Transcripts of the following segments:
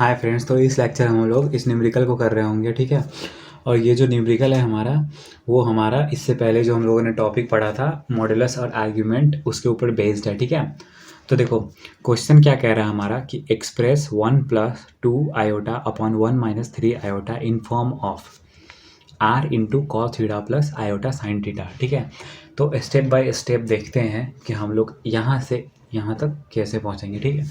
Hi friends, तो इस lecture हम लोग इस न्यूमेरिकल को कर रहे होंगे, ठीक है। और ये जो न्यूमेरिकल है हमारा, वो हमारा इससे पहले जो हम लोगों ने टॉपिक पढ़ा था मॉड्यूलस और आर्ग्यूमेंट, उसके ऊपर बेस्ड है, ठीक है। तो देखो क्वेश्चन क्या कह रहा है हमारा कि express 1 + 2 iota upon 1 - 3 iota in form of r into cos theta plus iota sine theta, ठीक है। तो स्टेप बाय स्टेप देखते हैं कि हम लोग यहाँ से यहाँ तक कैसे पहुँचेंगे, ठीक है।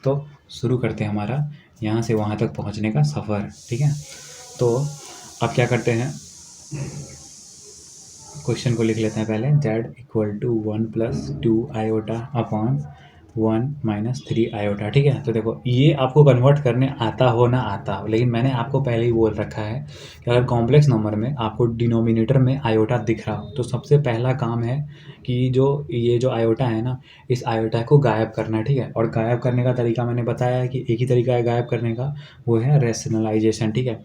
तो शुरू करते हैं हमारा यहाँ से वहाँ तक पहुँचने का सफ़र, ठीक है। तो अब क्या करते हैं, क्वेश्चन को लिख लेते हैं पहले। z = 1 + 2 आयोटा अपॉन 1 - 3 आयोटा, ठीक है। तो देखो ये आपको कन्वर्ट करने आता हो ना आता हो, लेकिन मैंने आपको पहले ही बोल रखा है कि अगर कॉम्प्लेक्स नंबर में आपको डिनोमिनेटर में आयोटा दिख रहा हो तो सबसे पहला काम है कि ये जो आयोटा है ना, इस आयोटा को गायब करना है, ठीक है। और गायब करने का तरीका मैंने बताया है कि एक ही तरीका है गायब करने का, वो है रैशनलाइजेशन, ठीक है।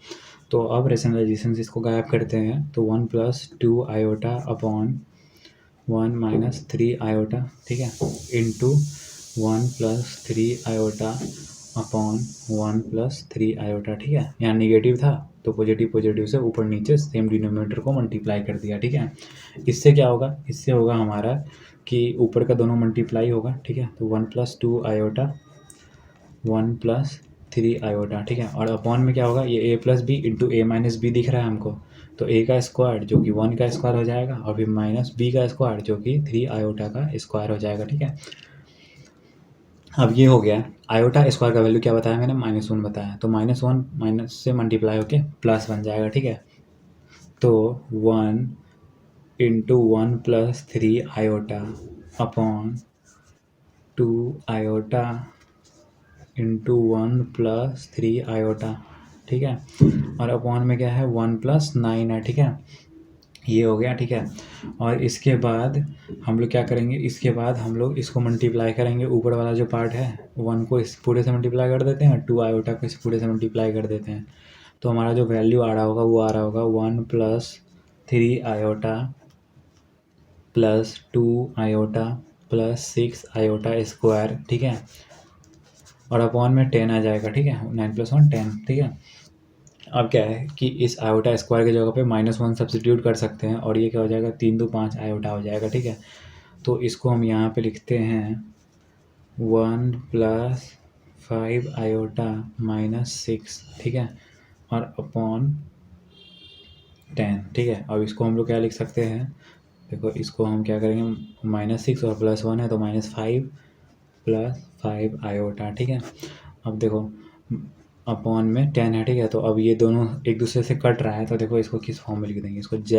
तो अब रैशनलाइजेशन से इसको गायब करते हैं, तो 1 + 2 आयोटा अपॉन 1 - 3 आयोटा, ठीक है, इंटू 1 + 3 आयोटा अपॉन 1 + 3 आयोटा, ठीक है। यहाँ निगेटिव था तो पॉजिटिव से ऊपर नीचे सेम डिनोमिनेटर को मल्टीप्लाई कर दिया, ठीक है। इससे क्या होगा, इससे होगा हमारा कि ऊपर का दोनों मल्टीप्लाई होगा, ठीक है। तो 1 + 2 आयोटा 1 + 3 आयोटा, ठीक है। और अपॉन में क्या होगा, ये a + b into a - b दिख रहा है हमको, तो a का स्क्वायर जो कि 1 का स्क्वायर हो जाएगा, और फिर माइनस b का स्क्वायर जो कि 3 आयोटा का स्क्वायर हो जाएगा, ठीक है। अब ये हो गया, आयोटा स्क्वायर का वैल्यू क्या बताया मैंने, -1 बताया, तो -1 माइनस से मल्टीप्लाई होके प्लस बन जाएगा, ठीक है। तो 1 into 1 + 3 iota upon 2 iota into 1 + 3 iota, ठीक है। और अपॉन में क्या है, 1 + 9 है, ठीक है। ये हो गया, ठीक है। और इसके बाद हम लोग क्या करेंगे, इसके बाद हम लोग इसको मल्टीप्लाई करेंगे, ऊपर वाला जो पार्ट है 1 को इस पूरे से मल्टीप्लाई कर देते हैं, 2 आयोटा को इस पूरे से मल्टीप्लाई कर देते हैं। तो हमारा जो वैल्यू आ रहा होगा वो आ रहा होगा 1 + 3 iota plus 2 iota plus 6 iota square, ठीक है। और अपॉन में 10 आ जाएगा, ठीक है। 9 + 1 10, ठीक है। अब क्या है कि इस आयोटा स्क्वायर की जगह पे -1 सब्स्टिट्यूट कर सकते हैं, और ये क्या हो जाएगा, 3 × 2 = 5 आयोटा हो जाएगा, ठीक है। तो इसको हम यहाँ पे लिखते हैं 1 + 5 आयोटा -6, ठीक है, और अपॉन 10, ठीक है। अब इसको हम लोग क्या लिख सकते हैं, देखो इसको हम क्या करेंगे, -6 और +1 है तो -5 + 5 आयोटा, ठीक है। अब देखो अपॉन में 10 है, ठीक है। तो अब ये दोनों एक दूसरे से कट रहा है, तो देखो इसको किस फॉर्म में लिख देंगे, इसको z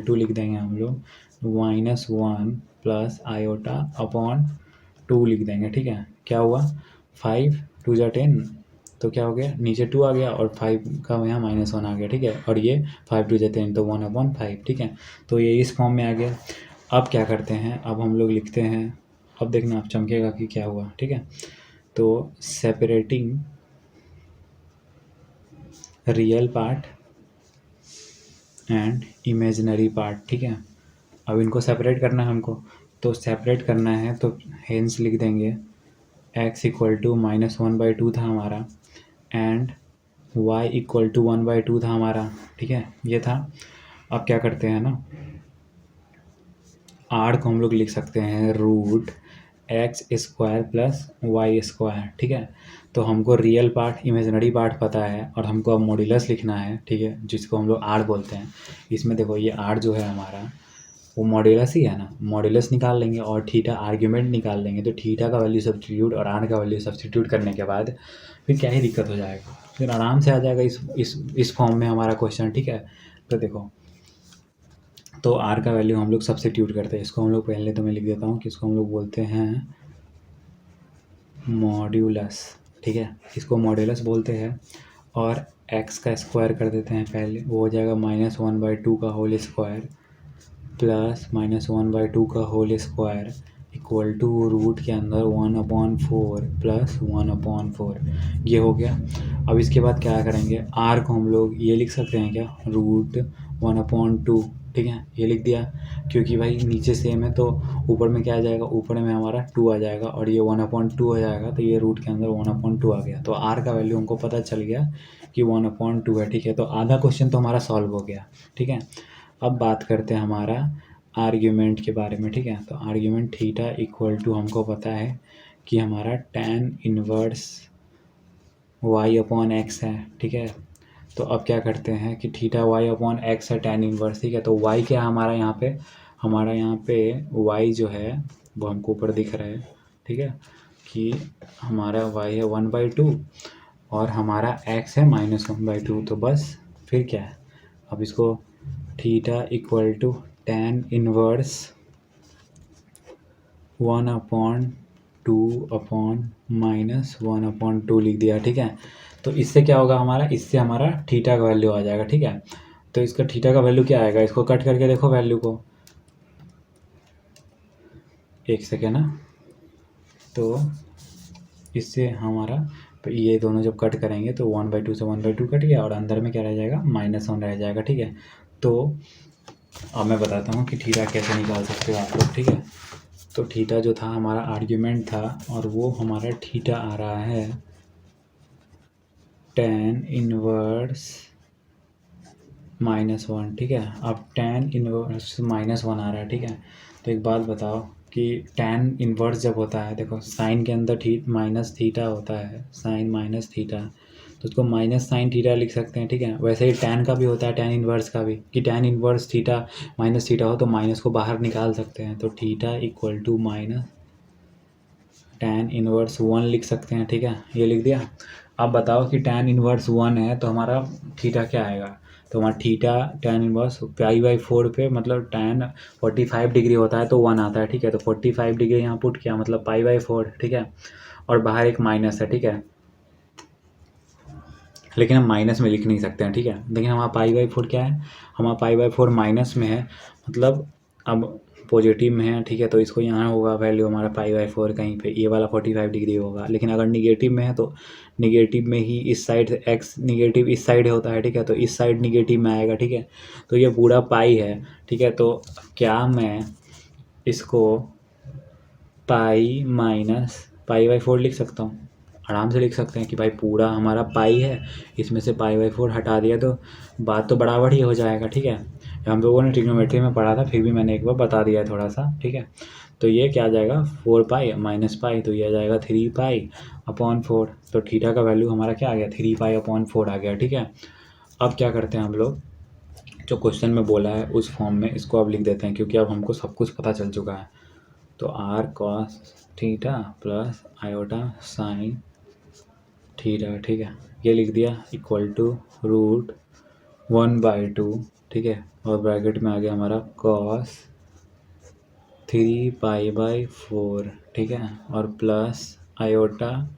= लिख देंगे हम लोग -1 + आयोटा अपॉन 2 लिख देंगे, ठीक है। क्या हुआ, 5 2 × 10, तो क्या हो गया, नीचे 2 आ गया और 5 का यहाँ -1 आ गया, ठीक है। और ये 5 2 × 10 तो 1/5, ठीक है। तो ये इस फॉर्म में आ गया। अब क्या करते हैं, अब हम लोग लिखते हैं, अब देखना आप चमकेगा कि क्या हुआ, ठीक है। तो separating real part and imaginary part, ठीक है। अब इनको सेपरेट करना है हमको, तो सेपरेट करना है तो हेंस लिख देंगे x = -1/2 था हमारा, एंड y = 1/2 था हमारा, ठीक है, ये था। अब क्या करते हैं ना, r को हम लोग लिख सकते हैं √x² + y², ठीक है। तो हमको रियल पार्ट इमेजिनरी पार्ट पता है, और हमको अब मॉड्यूलस लिखना है, ठीक है, जिसको हम लोग r बोलते हैं। इसमें देखो ये r जो है हमारा, वो मॉड्यूलस ही है ना, मॉड्यूलस निकाल लेंगे और थीटा आर्ग्यूमेंट निकाल लेंगे, तो थीटा का वैल्यू सब्स्टिट्यूट और r का वैल्यू सब्स्टिट्यूट करने के बाद फिर क्या ही दिक्कत हो जाएगा, फिर आराम से आ जाएगा इस फॉर्म में हमारा क्वेश्चन, ठीक है। तो देखो, तो r का वैल्यू हम लोग सब्स्टिट्यूट करते हैं, इसको हम लोग पहले तो मैं लिख देता हूँ कि इसको हम लोग बोलते हैं मॉड्यूलस, ठीक है, इसको मॉड्यूलस बोलते हैं। और x का स्क्वायर कर देते हैं पहले, वो हो जाएगा -1/2 का होल स्क्वायर प्लस -1/2 का whole square equal to root के अंदर 1/4 प्लस 1/4, ये हो गया। अब इसके बाद क्या करेंगे, r को हम लोग ये लिख सकते हैं क्या, √1/2 ठीक है, ये लिख दिया क्योंकि भाई नीचे सेम है तो ऊपर में क्या आ जाएगा, ऊपर में हमारा 2 आ जाएगा और ये 1/2 हो जाएगा, तो ये रूट के अंदर 1/2 आ गया। तो r का वैल्यू हमको पता चल गया कि 1/2 है। ठीक है, तो आधा क्वेश्चन तो हमारा सॉल्व हो गया। ठीक है, अब बात करते हैं हमारा आर्ग्यूमेंट के बारे में। ठीक है, तो आर्ग्यूमेंट थीटा इक्वल टू हमको पता है कि हमारा tan इनवर्स y/x है। ठीक है, तो अब क्या करते हैं कि थीटा y/x है tan इनवर्स। ठीक है, तो y क्या हमारा यहाँ पे, हमारा यहाँ पे y जो है वो हमको ऊपर दिख रहा है। ठीक है, कि हमारा y है 1/2 और हमारा x है -1/2। तो बस फिर क्या है, अब इसको theta equal to tan inverse 1/2 लिख दिया। ठीक है, तो इससे क्या होगा हमारा, इससे हमारा थीटा का वैल्यू आ जाएगा। ठीक है, तो इसका थीटा का वैल्यू क्या आएगा, इसको कट करके देखो वैल्यू को, एक सेकेंड ना। तो इससे हमारा ये दोनों जब कट करेंगे तो 1/2 से 1/2 कट गया और अंदर में क्या रह जाएगा, -1 रह जाएगा। ठीक है, तो अब मैं बताता हूँ कि थीटा कैसे निकाल सकते हो आप लोग। ठीक है, तो थीटा जो था हमारा आर्ग्यूमेंट था और वो हमारा थीटा आ रहा है tan इनवर्स -1। ठीक है, अब tan इनवर्स -1 आ रहा है। ठीक है, तो एक बात बताओ कि tan इनवर्स जब होता है, देखो साइन के अंदर माइनस थीटा होता है, साइन माइनस थीटा, तो उसको माइनस साइन थीटा लिख सकते हैं। ठीक है, वैसे ही tan का भी होता है, tan इनवर्स का भी, कि tan inverse theta minus theta हो तो माइनस को बाहर निकाल सकते हैं, तो theta equal to minus tan inverse 1 लिख सकते हैं। ठीक है, ये लिख दिया। अब बताओ कि tan इनवर्स 1 है तो हमारा थीटा क्या आएगा, तो हमारा थीटा tan इनवर्स π/4 पे, मतलब tan 45 डिग्री होता है तो 1 आता है। ठीक है, तो 45 डिग्री यहाँ पुट किया, मतलब π/4। ठीक है, और बाहर एक माइनस है। ठीक है, लेकिन हम माइनस में लिख नहीं सकते हैं। ठीक है, लेकिन हमारा π/4 क्या है, हमारा π/4 माइनस में है, मतलब अब पॉजिटिव में है। ठीक है, तो इसको यहाँ होगा वैल्यू हमारा π/4 कहीं पे, ये वाला 45 डिग्री होगा। लेकिन अगर निगेटिव में है तो निगेटिव में ही इस साइड एक्स निगेटिव इस साइड होता है। ठीक है, तो इस साइड निगेटिव में आएगा। ठीक है, तो ये पूरा पाई है। ठीक है, तो क्या मैं इसको पाई माइनस π/4 लिख सकता हूँ, आराम से लिख सकते हैं कि भाई पूरा हमारा पाई है, इसमें से π/4 हटा दिया तो बात तो बराबर ही हो जाएगा। ठीक है, हम लोगों ने ट्रिग्नोमेट्री में पढ़ा था, फिर भी मैंने एक बार बता दिया है थोड़ा सा। ठीक है, तो ये क्या आ जाएगा 4π माइनस पाई, तो ये आ जाएगा 3π/4। तो थीटा का वैल्यू हमारा क्या आ गया, 3π/4 आ गया। ठीक है, अब क्या करते हैं हम लोग, जो क्वेश्चन में बोला है उस फॉर्म में इसको अब लिख देते हैं, क्योंकि अब हमको सब कुछ पता चल चुका है। तो r cos theta plus iota sine theta. ठीक है, ये लिख दिया इक्वल टू √1/2। ठीक है, और ब्रैकेट में आ गया हमारा cos 3π/4। ठीक है, और प्लस आयोटा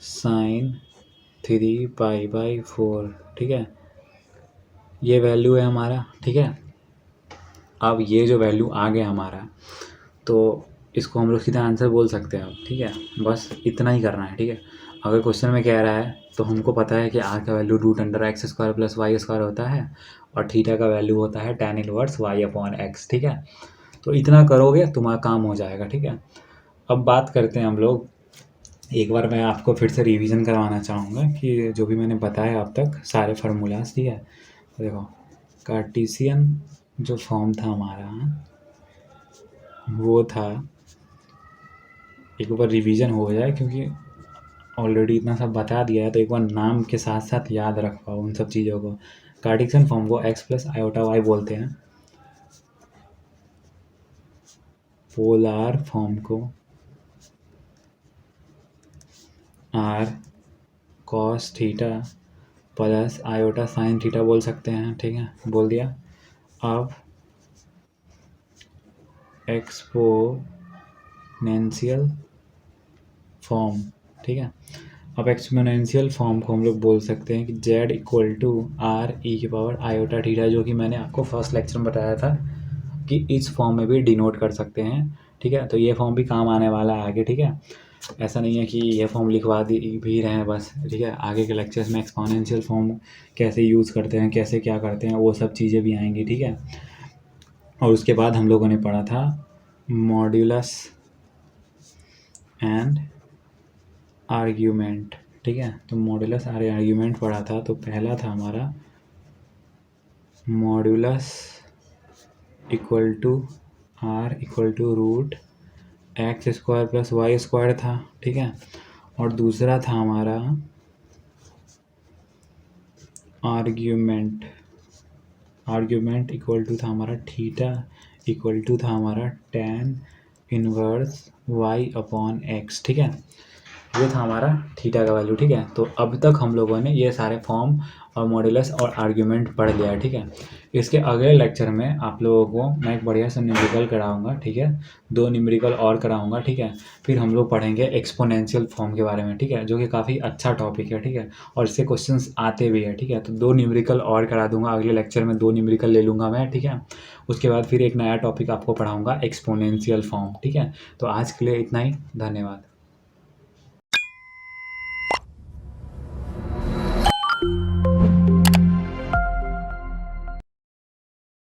साइन 3π/4। ठीक है, ये वैल्यू है हमारा। ठीक है, अब ये जो वैल्यू आ गया हमारा, तो इसको हम लोग सीधा आंसर बोल सकते हैं अब। ठीक है, बस इतना ही करना है। ठीक है, अगर क्वेश्चन में कह रहा है तो हमको पता है कि r का वैल्यू √x² + y² होता है और थीटा का वैल्यू होता है tan इनवर्स y/x। ठीक है, तो इतना करोगे तुम्हारा काम हो जाएगा। ठीक है, अब बात करते हैं हम लोग, एक बार मैं आपको फिर से रिवीजन करवाना चाहूँगा कि जो भी मैंने बताया अब तक सारे फार्मूलाज। ठीक है, तो देखो कार्टेशियन जो फॉर्म था हमारा वो था, एक बार रिवीजन हो जाए क्योंकि ऑलरेडी इतना सब बता दिया है, तो एक बार नाम के साथ साथ याद रख पाओ उन सब चीज़ों को। कार्टेशियन फॉर्म को x + i/y बोलते हैं, पोलर फॉर्म को r cos theta plus iota sine theta बोल सकते हैं। ठीक है, बोल दिया। अब एक्सपोनेंशियल फॉर्म, ठीक है, अब एक्सपोनेंशियल फॉर्म को हम लोग बोल सकते हैं कि z = r e⁻i/θ, जो कि मैंने आपको फर्स्ट लेक्चर में बताया था कि इस फॉर्म में भी डिनोट कर सकते हैं। ठीक है, तो ये फॉर्म भी काम आने वाला है आगे। ठीक है, ऐसा नहीं है कि ये फॉर्म लिखवा दी भी रहे हैं बस। ठीक है, आगे के लेक्चर्स में एक्सपोनेंशियल फॉर्म कैसे यूज़ करते हैं, कैसे क्या करते हैं, वो सब चीज़ें भी आएंगी। ठीक है, और उसके बाद हम लोगों ने पढ़ा था मॉड्यूलस एंड आर्ग्यूमेंट, ठीक है। तो मॉड्यूलस और आर्ग्यूमेंट पढ़ा था। तो पहला था हमारा modulus equal to R equal to root X square plus Y square था, ठीक है। और दूसरा था हमारा आर्ग्यूमेंट इक्वल टू था हमारा थीटा इक्वल टू था हमारा tan inverse y upon x, ठीक है। ये था हमारा थीटा का वैल्यू, ठीक है। तो अब तक हम लोगों ने ये सारे फॉर्म और मॉड्यूलस और आर्ग्यूमेंट पढ़ लिया है, ठीक है। इसके अगले लेक्चर में आप लोगों को मैं एक बढ़िया सा न्यूमेरिकल कराऊंगा, ठीक है। 2 न्यूमेरिकल और कराऊंगा, ठीक है। फिर हम लोग पढ़ेंगे एक्सपोनेंशियल फॉर्म के बारे में, ठीक है, जो कि काफ़ी अच्छा टॉपिक है, ठीक है। और इससे क्वेश्चंस आते भी है, ठीक है। तो 2 न्यूमेरिकल और करा दूंगा अगले लेक्चर में, 2 न्यूमेरिकल ले लूँगा मैं, ठीक है। उसके बाद फिर एक नया टॉपिक आपको पढ़ाऊँगा एक्सपोनेंशियल फॉर्म, ठीक है। तो आज के लिए इतना ही, धन्यवाद।